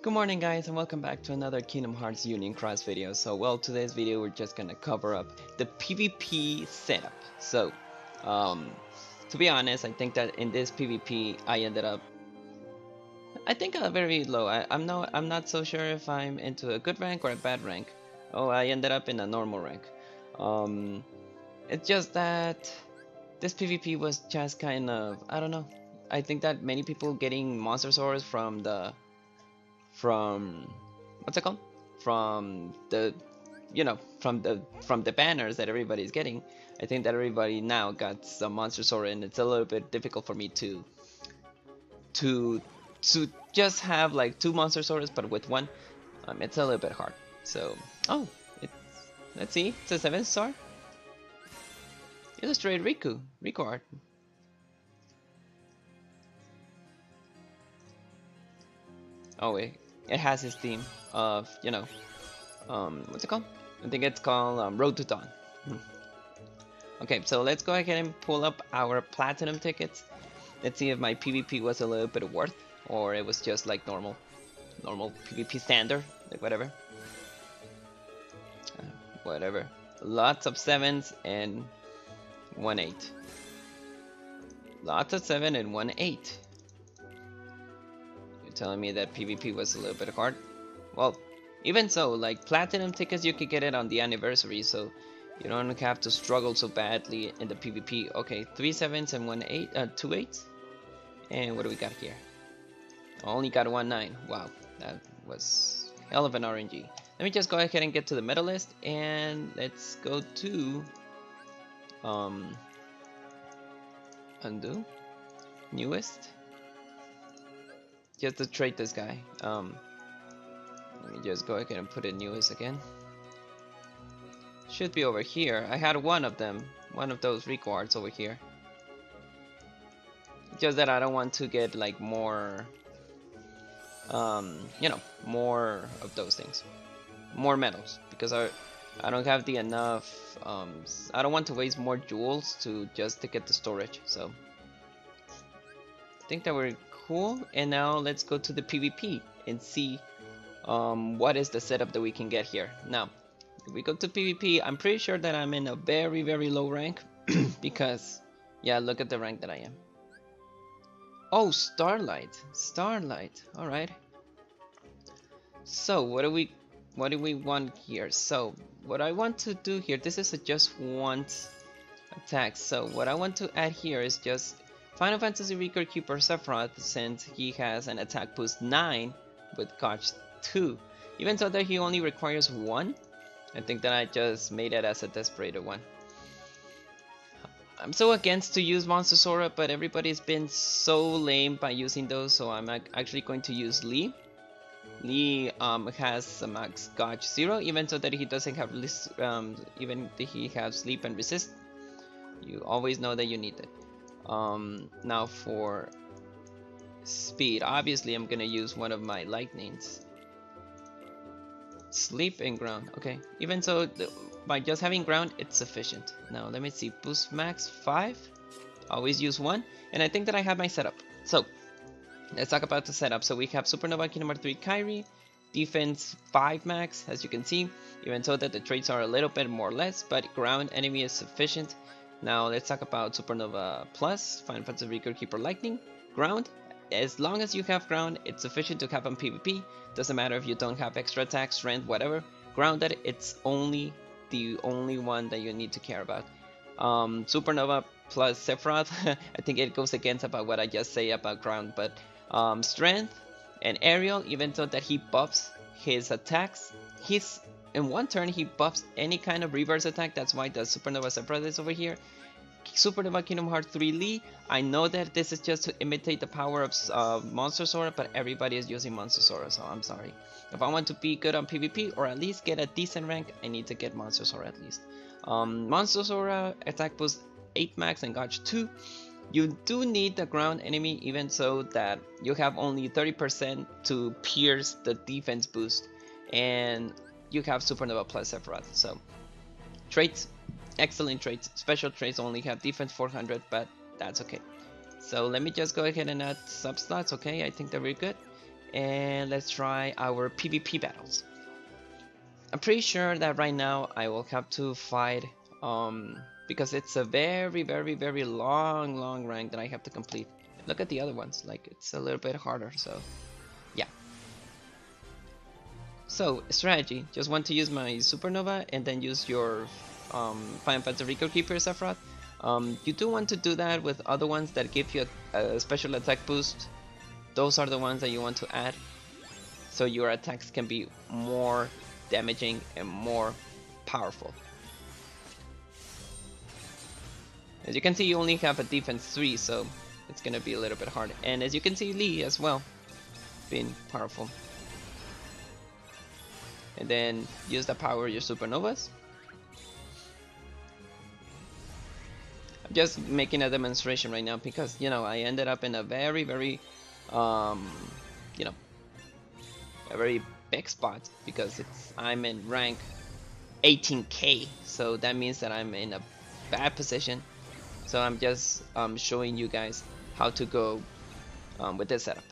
Good morning guys and welcome back to another Kingdom Hearts Union Cross video. Today's video we're just gonna cover up the PvP setup. Um, to be honest, I think that in this PvP I ended up, very low. I'm not so sure if I'm into a good rank or a bad rank. Oh, I ended up in a normal rank. Um, it's just that this PvP was just kind of, I don't know. I think that many people getting monster swords from what's it called? From the from the banners that everybody's getting. I think that everybody now got some monster sword, and it's a little bit difficult for me to to just have like two monster swords, but with one, it's a little bit hard. So oh, it's let's see, it's a 7-star. Illustrated Riku art. Oh wait, it has his theme of, what's it called? I think it's called Road to Dawn. Okay, so let's go ahead and pull up our platinum tickets. Let's see if my PvP was a little bit worth, or it was just like normal PvP standard, like whatever. Whatever. Lots of 7s and 1-8. Lots of 7 and 1-8. Telling me that PvP was a little bit hard. Well, even so, like platinum tickets, you could get it on the anniversary, so you don't have to struggle so badly in the PvP. Okay, 3 7s and 2 8s. And what do we got here? Only got 1 9. Wow, that was hell of an RNG. Let me just go ahead and get to the medal list, and let's go to undo newest. Just to trade this guy. Let me just go ahead and put in newest again. Should be over here. I had one of them, one of those rewards over here. Just that I don't want to get like more, more of those things, more medals, because I don't have the enough. I don't want to waste more jewels to get the storage. So I think that we're cool, and now let's go to the PvP and see what is the setup that we can get here. Now, if we go to PvP, I'm pretty sure that I'm in a very low rank because, yeah, look at the rank that I am. Oh, Starlight. All right. So what do we want here? So what I want to do here, this is a just once attack. So what I want to add here is just Final Fantasy Record Keeper Sephiroth, since he has an attack boost 9 with Koch 2. Even though that he only requires 1, I think that I just made it as a desperate one. I'm so against to use Monster Sora, but everybody's been so lame by using those, so I'm actually going to use Lee. Lee has a max Koch 0, even though that he doesn't have even if he has sleep and resist. You always know that you need it. Now for speed, obviously I'm gonna use one of my lightnings. Sleep and ground. Okay, even so, by just having ground, it's sufficient. Now let me see, boost max 5. Always use 1, and I think that I have my setup. So let's talk about the setup. So we have Supernova Kingdom Hearts 3 Kairi, defense 5 max, as you can see. Even so that the traits are a little bit more or less, but ground enemy is sufficient. Now let's talk about Supernova Plus, Final Fantasy Record Keeper Lightning, ground. As long as you have ground, it's sufficient to have on PvP. Doesn't matter if you don't have extra attack, strength, whatever. Grounded, it's the only one that you need to care about. Supernova plus Sephiroth, I think it goes against about what I just say about ground, but strength and aerial, even though that he buffs his attacks, in one turn he buffs any kind of reverse attack. That's why the Supernova Sephiroth is over here. Supernova Kingdom Hearts 3 Lee, I know that this is just to imitate the power of Monster Sora, but everybody is using Monster Sora, so I'm sorry. If I want to be good on PvP, or at least get a decent rank, I need to get Monster Sora at least. Monster Sora, attack boost 8 max and Gotch 2. You do need the ground enemy, even so that you have only 30% to pierce the defense boost, and you have Supernova plus Sephiroth. So traits, excellent traits. Special traits only have defense 400, but that's okay. So let me just go ahead and add sub slots. Okay, I think that we're good. and let's try our PvP battles. I'm pretty sure that right now I will have to fight because it's a very long rank that I have to complete. Look at the other ones, like it's a little bit harder, so yeah. So strategy, just want to use my Supernova and then use your Final Fantasy Record Keeper Sephiroth. You do want to do that with other ones that give you a special attack boost. Those are the ones that you want to add, so your attacks can be more damaging and more powerful. As you can see, you only have a defense 3, so it's gonna be a little bit hard. And as you can see, Lee as well, being powerful. And then use the power of your supernovas. I'm just making a demonstration right now because, you know, I ended up in a very you know, a very big spot because I'm in rank 18k, so that means that I'm in a bad position. So I'm just showing you guys how to go with this setup.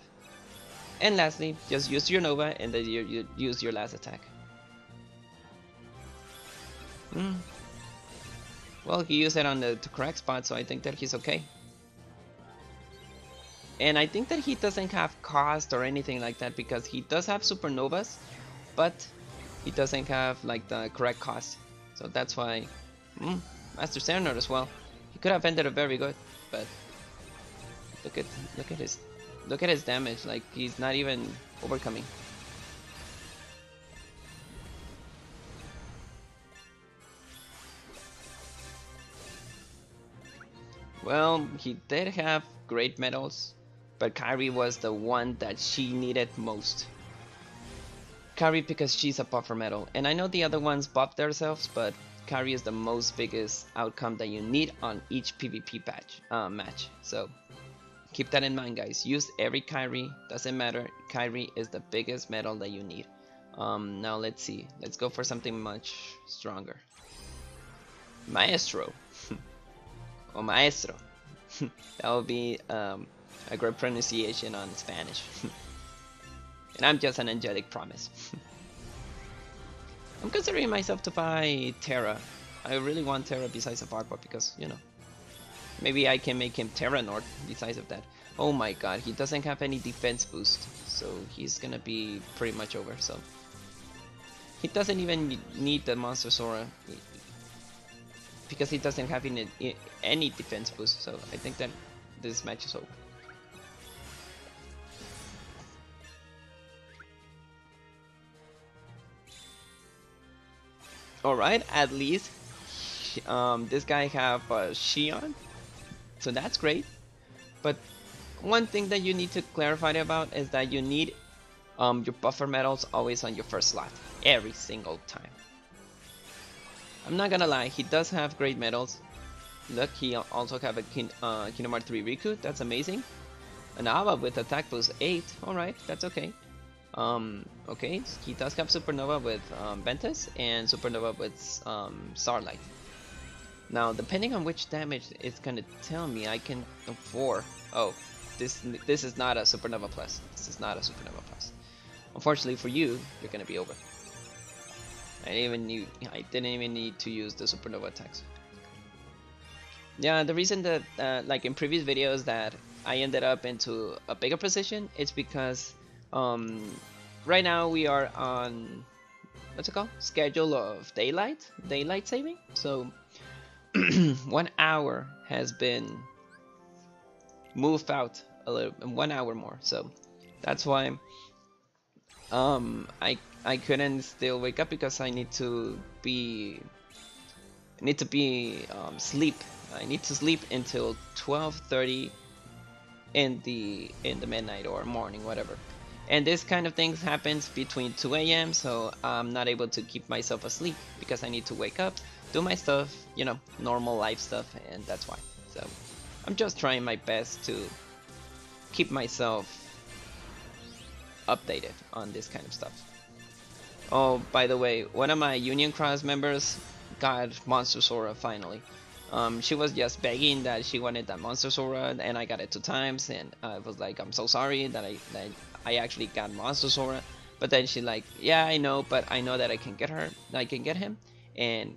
And lastly, just use your Nova and then you use your last attack. Well, he used it on the correct spot, so I think that he's okay. And I think that he doesn't have cost or anything like that because he does have supernovas, but he doesn't have like the correct cost. So that's why Master Xehanort as well. He could have ended up very good, but look at his damage. Like he's not even overcoming. Well, he did have great medals, but Kairi was the one that she needed most. Kairi because she's a buffer medal, and I know the other ones buff themselves, but Kairi is the most biggest outcome that you need on each PvP match. So keep that in mind, guys. Use every Kairi, doesn't matter. Kairi is the biggest medal that you need. Now let's see. Let's go for something much stronger. Maestro. Or Maestro. That would be a great pronunciation on Spanish. And I'm just an angelic promise. I'm considering myself to buy Terra. I really want Terra besides of Aqua because, you know, maybe I can make him Terra Nord besides of that. Oh my god, he doesn't have any defense boost, so he's gonna be pretty much over. So he doesn't even need the Monster Sora because he doesn't have any defense boost. So I think that this match is over. Alright, at least this guy have Xion, so that's great. But one thing that you need to clarify about is that you need your buffer medals always on your first slot, every single time. I'm not gonna lie, he does have great medals. Look, he also have a Kingdom Hearts 3 Riku, that's amazing. An Ava with attack boost 8, alright, that's okay. Okay, he does have Supernova with Ventus and Supernova with Starlight. Now, depending on which damage it's gonna tell me, I can afford. Oh, this is not a Supernova plus. This is not a Supernova plus. Unfortunately for you, you're gonna be over. I didn't even need to use the Supernova attacks. Yeah, the reason that like in previous videos that I ended up into a bigger position, it's because right now we are on what's it called? Schedule of daylight saving. So 1 hour has been moved out a little, 1 hour more. So that's why I couldn't still wake up because I need to sleep. I need to sleep until 12:30 in the midnight or morning, whatever. And this kind of things happens between 2 a.m. so I'm not able to keep myself asleep because I need to wake up, do my stuff, you know, normal life stuff, and that's why. So I'm just trying my best to keep myself updated on this kind of stuff. Oh, by the way, one of my Union Cross members got Monster Sora finally. She was just begging that she wanted that monster Sora, and I got it 2 times, and I was like, I'm so sorry that I actually got monster Sora. But then she like, yeah, I know, but I know that I can get him, and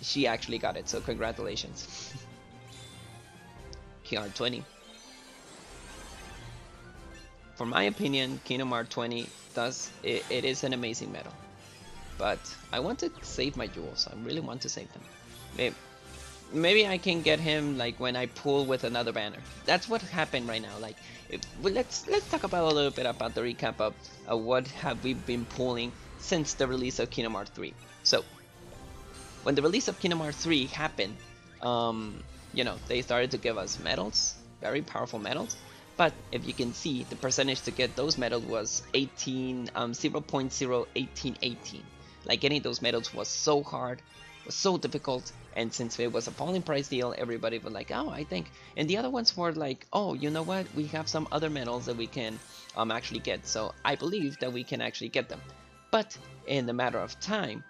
she actually got it. So congratulations. KR20. For my opinion, Kingdom Hearts 20 it is an amazing medal. But I want to save my jewels. I really want to save them. Maybe I can get him like when I pull with another banner. That's what happened right now. Like, let's talk about a little bit about the recap of what have we been pulling since the release of Kingdom Hearts 3. So, when the release of Kingdom Hearts 3 happened, they started to give us medals, very powerful medals. But if you can see, the percentage to get those medals was 0.01818. Like getting those medals was so hard, was so difficult, and since it was a falling price deal, everybody was like, oh, I think. And the other ones were like, oh, you know what? We have some other medals that we can actually get. So I believe that we can actually get them. But in the matter of time,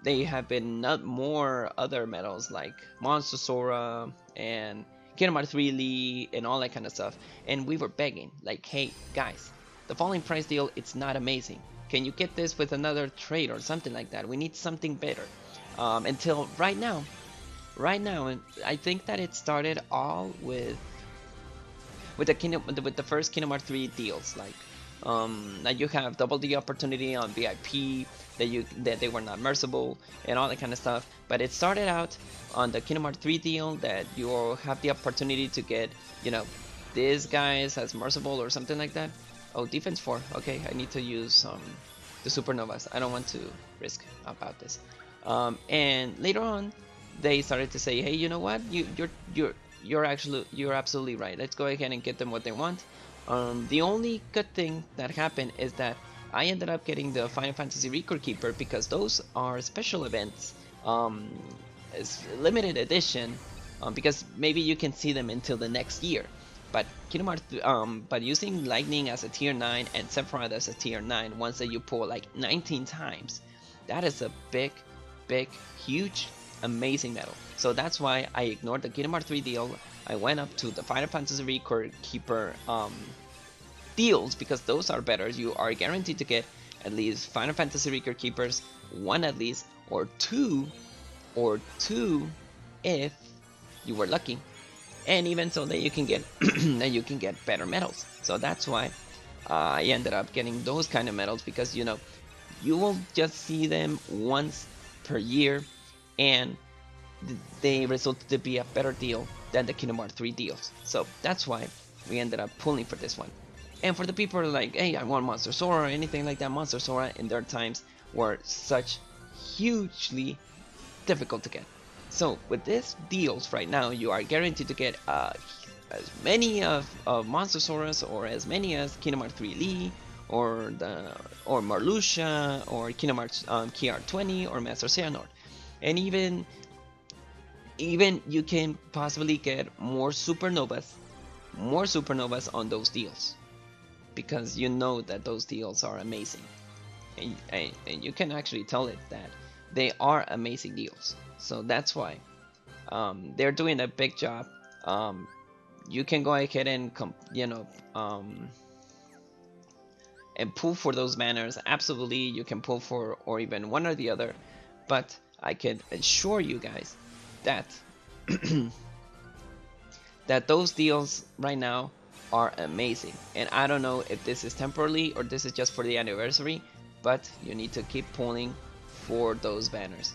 they have been not more other medals like Monster Sora and Kingdom Hearts 3 Lee and all that kind of stuff. And we were begging, like, hey, guys, the falling price deal, it's not amazing. Can you get this with another trade or something like that? We need something better. Until right now, and I think that it started all with the first Kingdom Hearts 3 deals, like that you have double the opportunity on VIP, that they were not merciful and all that kind of stuff. But it started out on the Kingdom Hearts 3 deal that you have the opportunity to get, these guys as merciful or something like that. Oh, defense 4. Okay, I need to use the supernovas. I don't want to risk about this. And later on, they started to say, hey, you know what? You're absolutely right. Let's go ahead and get them what they want. The only good thing that happened is that I ended up getting the Final Fantasy Record Keeper because those are special events. It's limited edition because maybe you can see them until the next year. But Kingdom Hearts, but using Lightning as a tier 9 and Sephiroth as a tier 9, once that you pull like 19 times, that is a big, huge, amazing medal. So that's why I ignored the Kingdom Hearts 3 deal. I went up to the Final Fantasy Record Keeper deals because those are better. You are guaranteed to get at least Final Fantasy Record Keepers, 1 at least, or two if you were lucky. And even so that you can get better medals. So that's why I ended up getting those kind of medals because you will just see them once per year, and they resulted to be a better deal than the Kingdom Hearts 3 deals. So that's why we ended up pulling for this one. And for the people who are like, hey, I want Monster Sora or anything like that, Monster Sora in their times were such hugely difficult to get. So with these deals right now, you are guaranteed to get as many of Monster Soras or as many as Kingdom Hearts 3 Lee or Marluxia or Kingdom Hearts KR20 or Master Xehanort. And even you can possibly get more supernovas on those deals because you know that those deals are amazing, and you can actually tell it that they are amazing deals. So that's why they're doing a big job. You can go ahead and and pull for those banners. Absolutely, you can pull for or even one or the other, but I can assure you guys that that those deals right now are amazing. And I don't know if this is temporarily or this is just for the anniversary, but you need to keep pulling for those banners.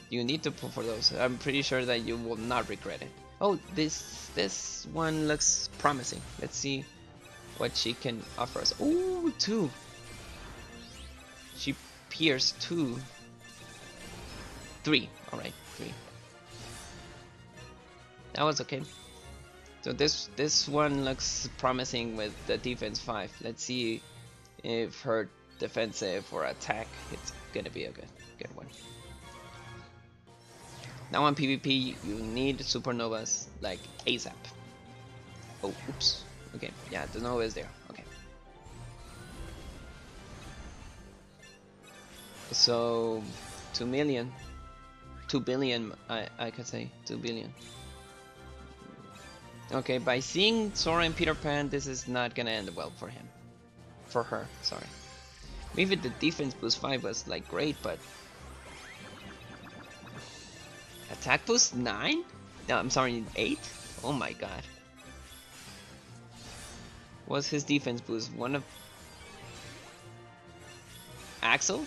You need to pull for those. I'm pretty sure that you will not regret it. Oh, this one looks promising. Let's see what she can offer us. Oh, 2. She pierced 2. 3. Alright, 3. That was okay. So this one looks promising with the defense 5. Let's see if her defensive or attack, it's gonna be a good one. Now on PvP, you need supernovas like ASAP. Oh, oops. Okay, yeah, the Nova is there. Okay. So 2 million. 2 billion, I could say 2 billion. Okay, by seeing Sora and Peter Pan, this is not gonna end well for him. For her, sorry. Maybe the defense boost 5 was like great, but attack boost 9? No, I'm sorry, 8? Oh my god. What's his defense boost? One of Axel?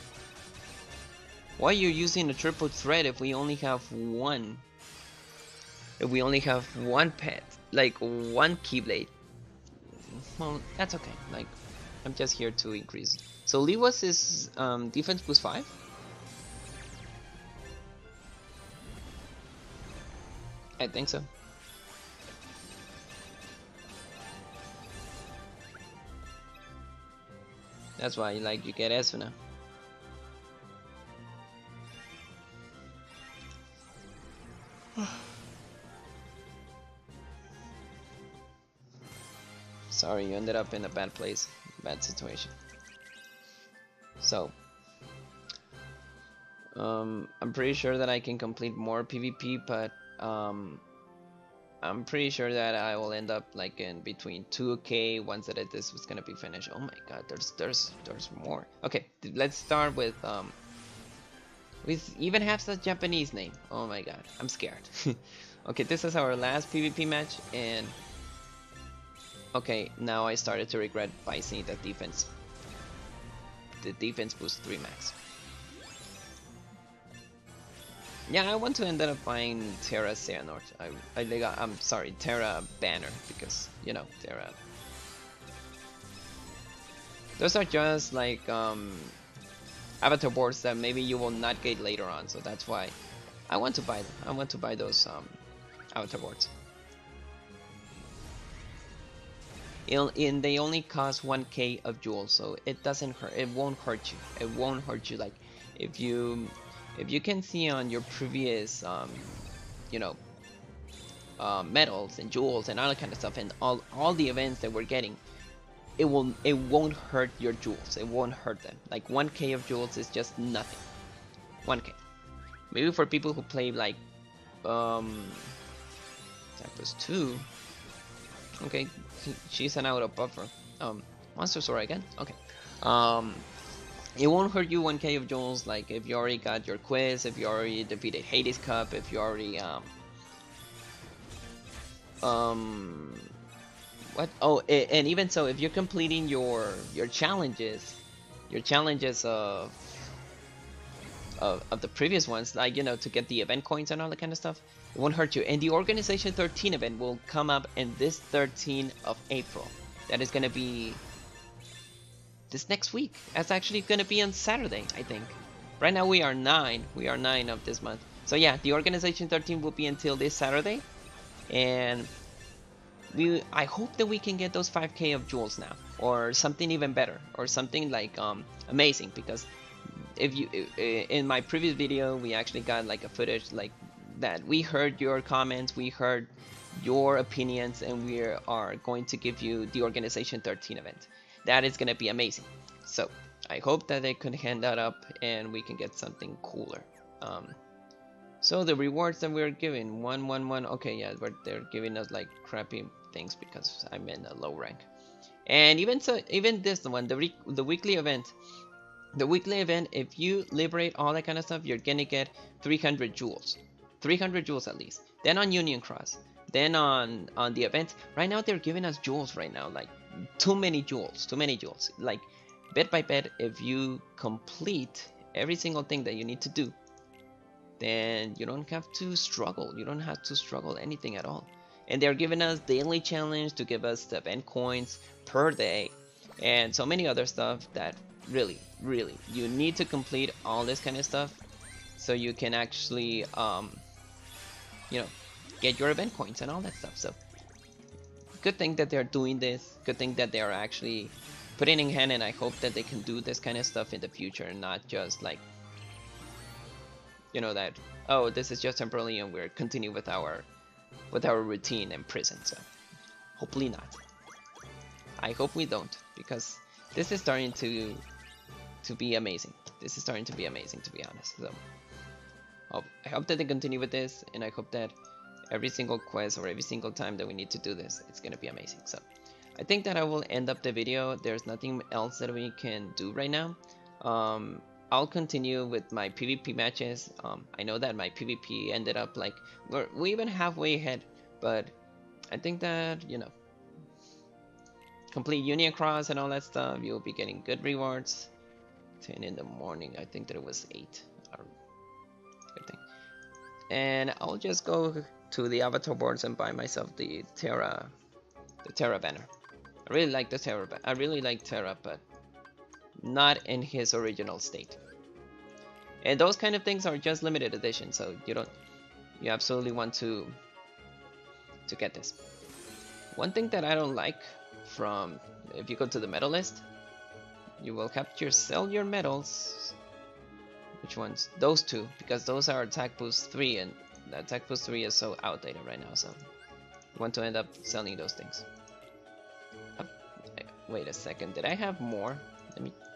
Why are you using a triple threat if we only have one? If we only have one pet, like one Keyblade. Well, that's okay. Like, I'm just here to increase. So Lee was his defense boost 5? I think so. That's why like you get Esuna. Sorry, you ended up in a bad place, bad situation. So, I'm pretty sure that I can complete more PvP, but I'm pretty sure that I will end up like in between 2K once that this was gonna be finished. Oh my god, there's more. Okay, let's start with even has a Japanese name. Oh my god, I'm scared. Okay, this is our last PvP match, and okay, now I started to regret by seeing the defense. The defense boost 3 max. Yeah, I want to end up buying Terra Xehanort. I'm sorry, Terra Banner, because, you know, Terra. Those are just like avatar boards that maybe you will not get later on, so that's why I want to buy them. I want to buy those avatar boards. And they only cost 1k of jewels, so it doesn't hurt. It won't hurt you. It won't hurt you. Like if you can see on your previous you know, medals and jewels and all that kind of stuff, and all the events that we're getting, it won't hurt your jewels. It won't hurt them. Like 1k of jewels is just nothing. 1k. Maybe for people who play like that was 2. Okay, she's an auto buffer. Monster Sora again? Okay. It won't hurt you 1k of jewels, like if you already got your quiz, if you already defeated Hades Cup, if you already what? Oh, and even so, if you're completing your challenges of the previous ones, like, you know, to get the event coins and all that kind of stuff, it won't hurt you. And the Organization 13 event will come up in this 13th of April. That is gonna be this next week. That's actually gonna be on Saturday, I think. Right now we are 9 of this month. So yeah, the Organization 13 will be until this Saturday, and I hope that we can get those 5k of jewels now, or something even better, or something like amazing, because if you in my previous video we actually got like a footage like that. We heard your comments, we heard your opinions, and we are going to give you the Organization 13 event. That is gonna be amazing. So I hope that they could hand that up and we can get something cooler. So the rewards that we're giving, 111. Okay, yeah, but they're giving us like crappy things because I'm in a low rank. And even so, even this one, the weekly event. The weekly event, if you liberate all that kind of stuff, you're gonna get 300 jewels. 300 jewels at least. Then on Union Cross. Then on the event. Right now they're giving us jewels right now. Like too many jewels. Too many jewels. Like bit by bit, if you complete every single thing that you need to do, then you don't have to struggle. You don't have to struggle anything at all. And they're giving us daily challenge to give us the event coins per day. And so many other stuff that really you need to complete all this kind of stuff so you can actually you know, get your event coins and all that stuff. So good thing that they're doing this, good thing that they are actually putting in hand, and I hope that they can do this kind of stuff in the future and not just like, you know, that, oh, this is just temporarily and we're continue with our routine in prison. So hopefully not. I hope we don't, because this is starting to be amazing. This is starting to be amazing, to be honest. So I hope that they continue with this, and I hope that every single quest or every single time that we need to do this, it's gonna be amazing. So I think that I will end up the video. There's nothing else that we can do right now. I'll continue with my PvP matches. I know that my PvP ended up like we even halfway ahead, but I think that, you know, complete Union Cross and all that stuff, you'll be getting good rewards. 10 in the morning, I think that it was 8. I think. And I'll just go to the avatar boards and buy myself the Terra banner. I really like the Terra. I really like Terra, but not in his original state. And those kind of things are just limited edition, so you absolutely want to get this. One thing that I don't like from, if you go to the medal list, you will have to sell your medals. Which ones? Those two, because those are attack boost 3, and the attack boost 3 is so outdated right now, so you want to end up selling those things. Wait a second, did I have more?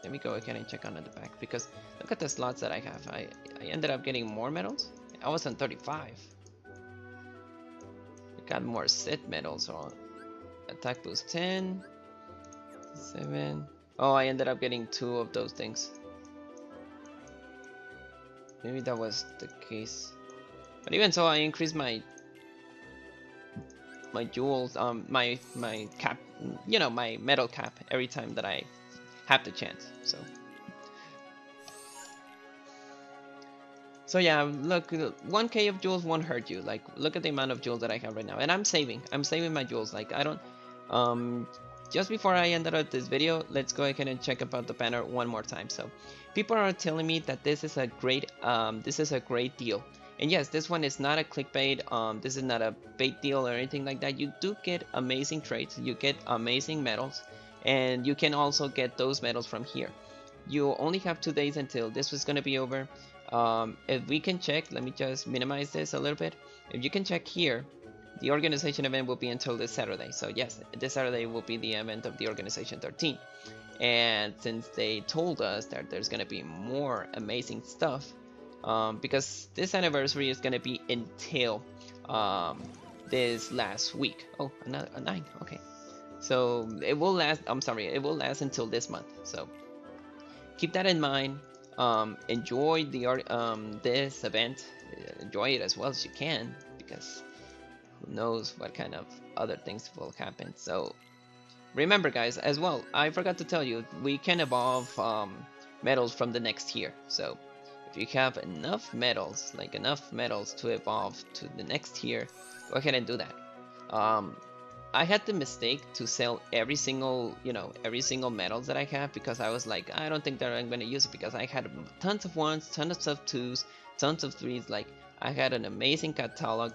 Let me go ahead and check on the back, because look at the slots that I have. I ended up getting more medals. I was on 35. I got more set medals on attack boost 10, 7. Oh, I ended up getting 2 of those things. Maybe that was the case. But even so, I increased my jewels, my cap, you know, my medal cap every time that I have the chance. So yeah, look, 1k of jewels won't hurt you. Like, look at the amount of jewels that I have right now, and I'm saving my jewels. Like, I don't, just before I ended up this video, let's go ahead and check about the banner one more time. So people are telling me that this is a great deal. And yes, this one is not a clickbait, this is not a bait deal or anything like that. You do get amazing traits, you get amazing medals, and you can also get those medals from here. You only have 2 days until this was going to be over. If we can check, let me just minimize this a little bit. If you can check here, the organization event will be until this Saturday. So yes, this Saturday will be the event of the organization 13. And since they told us that there's going to be more amazing stuff, because this anniversary is going to be until this last week. Oh, another a 9. Okay, so it will last. I'm sorry, it will last until this month. So keep that in mind. Enjoy this event. Enjoy it as well as you can, because who knows what kind of other things will happen. So remember, guys, as well, I forgot to tell you, we can evolve medals from the next tier. So if you have enough medals, to evolve to the next tier, go ahead and do that. I had the mistake to sell every single medals that I have, because I was like, I don't think that I'm going to use it, because I had tons of 1s, tons of sub 2s, tons of 3s. Like, I had an amazing catalog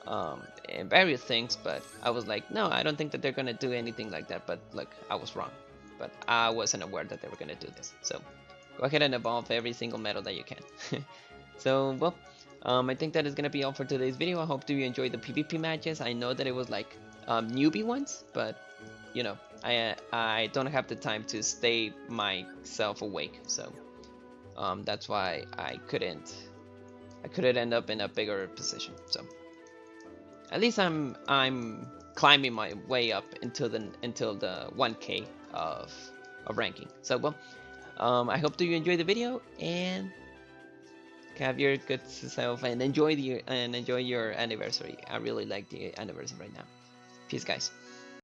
and various things, but I was like, no, I don't think that they're going to do anything like that. But look, I was wrong, but I wasn't aware that they were going to do this. So go ahead and evolve every single medal that you can. So, well, I think that is going to be all for today's video. I hope that you enjoyed the PvP matches. I know that it was like newbie ones, but you know, I don't have the time to stay myself awake, so that's why I couldn't end up in a bigger position. So at least I'm climbing my way up until the 1k of ranking. So, well, I hope that you enjoyed the video, and have your good self, and enjoy your anniversary. I really like the anniversary right now. Peace, guys.